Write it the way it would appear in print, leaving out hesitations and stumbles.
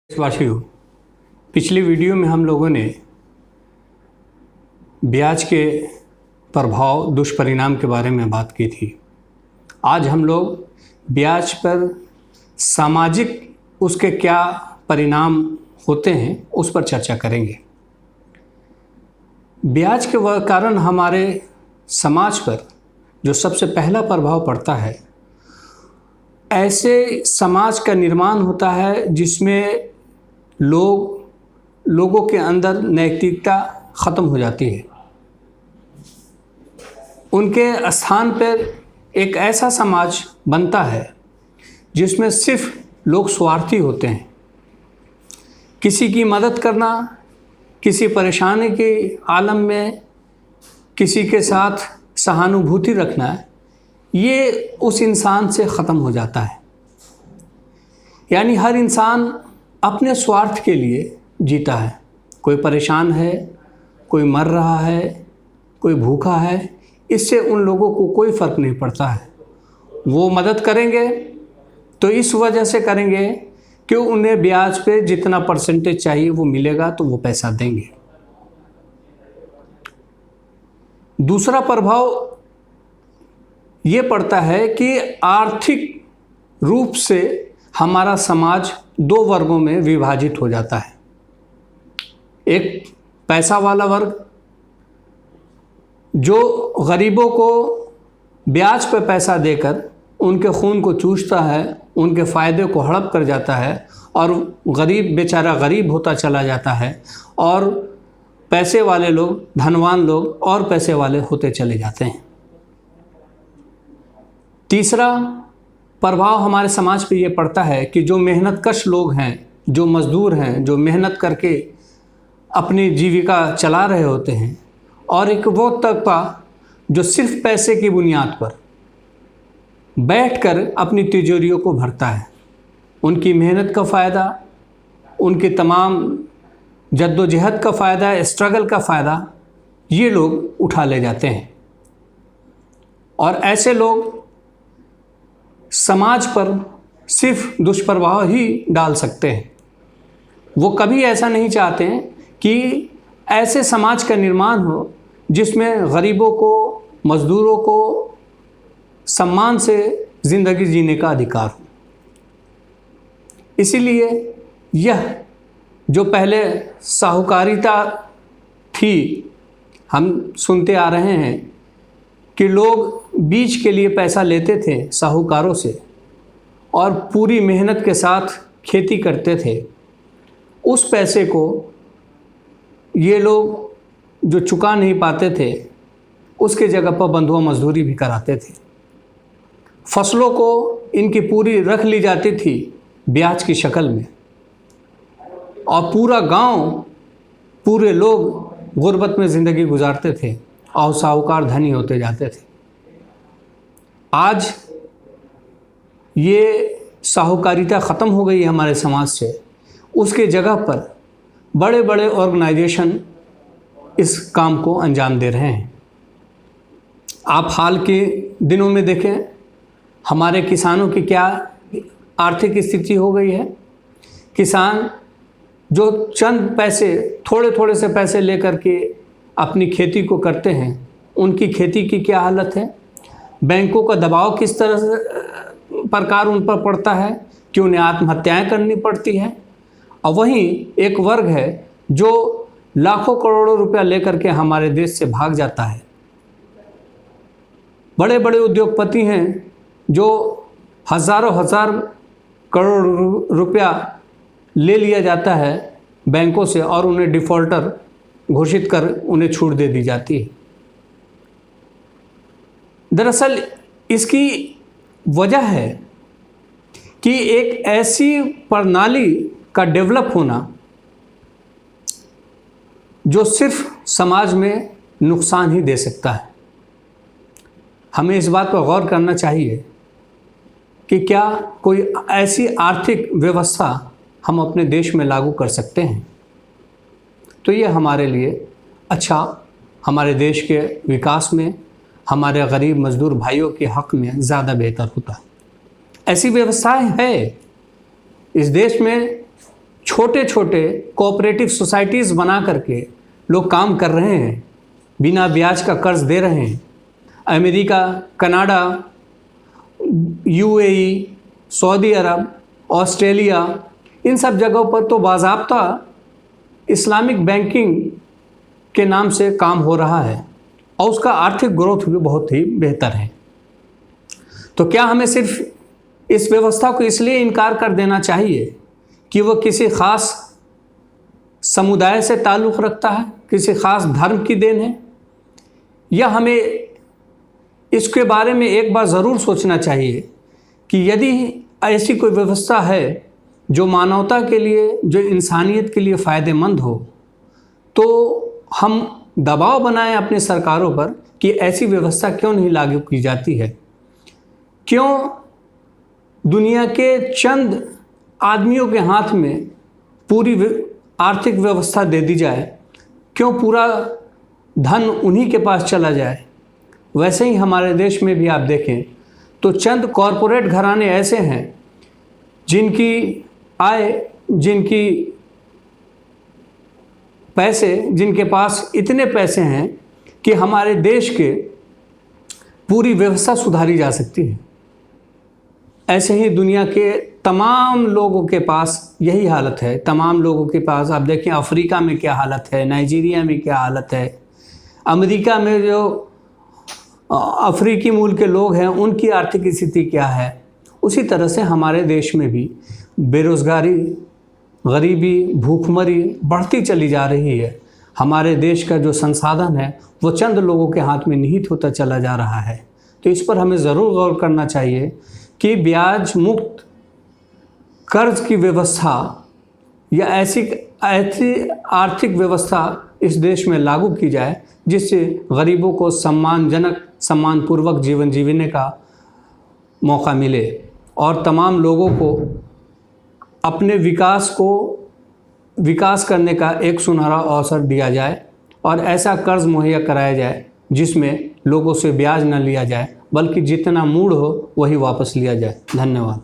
देशवासियों, पिछली वीडियो में हम लोगों ने ब्याज के प्रभाव दुष्परिणाम के बारे में बात की थी। आज हम लोग ब्याज पर सामाजिक उसके क्या परिणाम होते हैं उस पर चर्चा करेंगे। ब्याज के कारण हमारे समाज पर जो सबसे पहला प्रभाव पड़ता है, ऐसे समाज का निर्माण होता है जिसमें लोगों के अंदर नैतिकता ख़त्म हो जाती है। उनके स्थान पर एक ऐसा समाज बनता है जिसमें सिर्फ लोग स्वार्थी होते हैं। किसी की मदद करना, किसी परेशानी के आलम में किसी के साथ सहानुभूति रखना, ये उस इंसान से ख़त्म हो जाता है। यानी हर इंसान अपने स्वार्थ के लिए जीता है। कोई परेशान है, कोई मर रहा है, कोई भूखा है, इससे उन लोगों को कोई फ़र्क नहीं पड़ता है। वो मदद करेंगे तो इस वजह से करेंगे कि उन्हें ब्याज पे जितना परसेंटेज चाहिए वो मिलेगा तो वो पैसा देंगे। दूसरा प्रभाव ये पड़ता है कि आर्थिक रूप से हमारा समाज दो वर्गों में विभाजित हो जाता है। एक पैसा वाला वर्ग जो गरीबों को ब्याज पर पैसा देकर उनके खून को चूसता है, उनके फ़ायदे को हड़प कर जाता है और गरीब बेचारा गरीब होता चला जाता है और पैसे वाले लोग, धनवान लोग और पैसे वाले होते चले जाते हैं। तीसरा प्रभाव हमारे समाज पे ये पड़ता है कि जो मेहनतकश लोग हैं, जो मज़दूर हैं, जो मेहनत करके अपनी जीविका चला रहे होते हैं, और एक वो तबका जो सिर्फ पैसे की बुनियाद पर बैठकर अपनी तिजोरियों को भरता है। उनकी मेहनत का फ़ायदा, उनकी तमाम जद्दोजहद का फ़ायदा, स्ट्रगल का फ़ायदा ये लोग उठा ले जाते हैं। और ऐसे लोग समाज पर सिर्फ दुष्प्रभाव ही डाल सकते हैं। वो कभी ऐसा नहीं चाहते हैं कि ऐसे समाज का निर्माण हो जिसमें गरीबों को, मज़दूरों को सम्मान से ज़िंदगी जीने का अधिकार हो। इसीलिए यह जो पहले साहूकारिता थी, हम सुनते आ रहे हैं कि लोग बीज के लिए पैसा लेते थे साहूकारों से और पूरी मेहनत के साथ खेती करते थे। उस पैसे को ये लोग जो चुका नहीं पाते थे, उसके जगह पर बंधुआ मजदूरी भी कराते थे। फसलों को इनकी पूरी रख ली जाती थी ब्याज की शक्ल में, और पूरा गांव, पूरे लोग गुर्बत में ज़िंदगी गुजारते थे और साहूकार धनी होते जाते थे। आज ये साहूकारिता ख़त्म हो गई है हमारे समाज से। उसके जगह पर बड़े बड़े ऑर्गेनाइजेशन इस काम को अंजाम दे रहे हैं। आप हाल के दिनों में देखें हमारे किसानों की क्या आर्थिक स्थिति हो गई है। किसान जो चंद पैसे, थोड़े थोड़े से पैसे लेकर के अपनी खेती को करते हैं, उनकी खेती की क्या हालत है। बैंकों का दबाव किस तरह से प्रकार उन पर पड़ता है कि उन्हें आत्महत्याएं करनी पड़ती हैं। और वहीं एक वर्ग है जो लाखों करोड़ों रुपया लेकर के हमारे देश से भाग जाता है। बड़े बड़े उद्योगपति हैं जो हज़ारों हज़ार करोड़ रुपया ले लिया जाता है बैंकों से और उन्हें डिफ़ॉल्टर घोषित कर उन्हें छूट दे दी जाती है। दरअसल इसकी वजह है कि एक ऐसी प्रणाली का डेवलप होना जो सिर्फ समाज में नुकसान ही दे सकता है। हमें इस बात पर गौर करना चाहिए कि क्या कोई ऐसी आर्थिक व्यवस्था हम अपने देश में लागू कर सकते हैं तो ये हमारे लिए अच्छा, हमारे देश के विकास में, हमारे गरीब मज़दूर भाइयों के हक़ में ज़्यादा बेहतर होता है। ऐसी व्यवस्थाएं है इस देश में। छोटे छोटे कोऑपरेटिव सोसाइटीज़ बना करके लोग काम कर रहे हैं, बिना ब्याज का कर्ज दे रहे हैं। अमेरिका, कनाडा, यूएई, सऊदी अरब, ऑस्ट्रेलिया, इन सब जगहों पर तो बाज़ाब्ता इस्लामिक बैंकिंग के नाम से काम हो रहा है और उसका आर्थिक ग्रोथ भी बहुत ही बेहतर है। तो क्या हमें सिर्फ इस व्यवस्था को इसलिए इनकार कर देना चाहिए कि वो किसी ख़ास समुदाय से ताल्लुक़ रखता है, किसी ख़ास धर्म की देन है? या हमें इसके बारे में एक बार ज़रूर सोचना चाहिए कि यदि ऐसी कोई व्यवस्था है जो मानवता के लिए, जो इंसानियत के लिए फ़ायदेमंद हो, तो हम दबाव बनाएं अपनी सरकारों पर कि ऐसी व्यवस्था क्यों नहीं लागू की जाती है। क्यों दुनिया के चंद आदमियों के हाथ में पूरी आर्थिक व्यवस्था दे दी जाए, क्यों पूरा धन उन्हीं के पास चला जाए। वैसे ही हमारे देश में भी आप देखें तो चंद कॉरपोरेट घराने ऐसे हैं जिनकी आय, जिनकी पैसे, जिनके पास इतने पैसे हैं कि हमारे देश के पूरी व्यवस्था सुधारी जा सकती है। ऐसे ही दुनिया के तमाम लोगों के पास यही हालत है। तमाम लोगों के पास आप देखें अफ्रीका में क्या हालत है, नाइजीरिया में क्या हालत है, अमेरिका में जो अफ्रीकी मूल के लोग हैं उनकी आर्थिक स्थिति क्या है। उसी तरह से हमारे देश में भी बेरोज़गारी, गरीबी, भूखमरी बढ़ती चली जा रही है। हमारे देश का जो संसाधन है वो चंद लोगों के हाथ में निहित होता चला जा रहा है। तो इस पर हमें ज़रूर गौर करना चाहिए कि ब्याज मुक्त कर्ज की व्यवस्था या ऐसी आर्थिक व्यवस्था इस देश में लागू की जाए जिससे गरीबों को सम्मानजनक, सम्मानपूर्वक जीवन जीने का मौका मिले और तमाम लोगों को अपने विकास करने का एक सुनहरा अवसर दिया जाए और ऐसा कर्ज मुहैया कराया जाए जिसमें लोगों से ब्याज न लिया जाए, बल्कि जितना मूड हो वही वापस लिया जाए। धन्यवाद।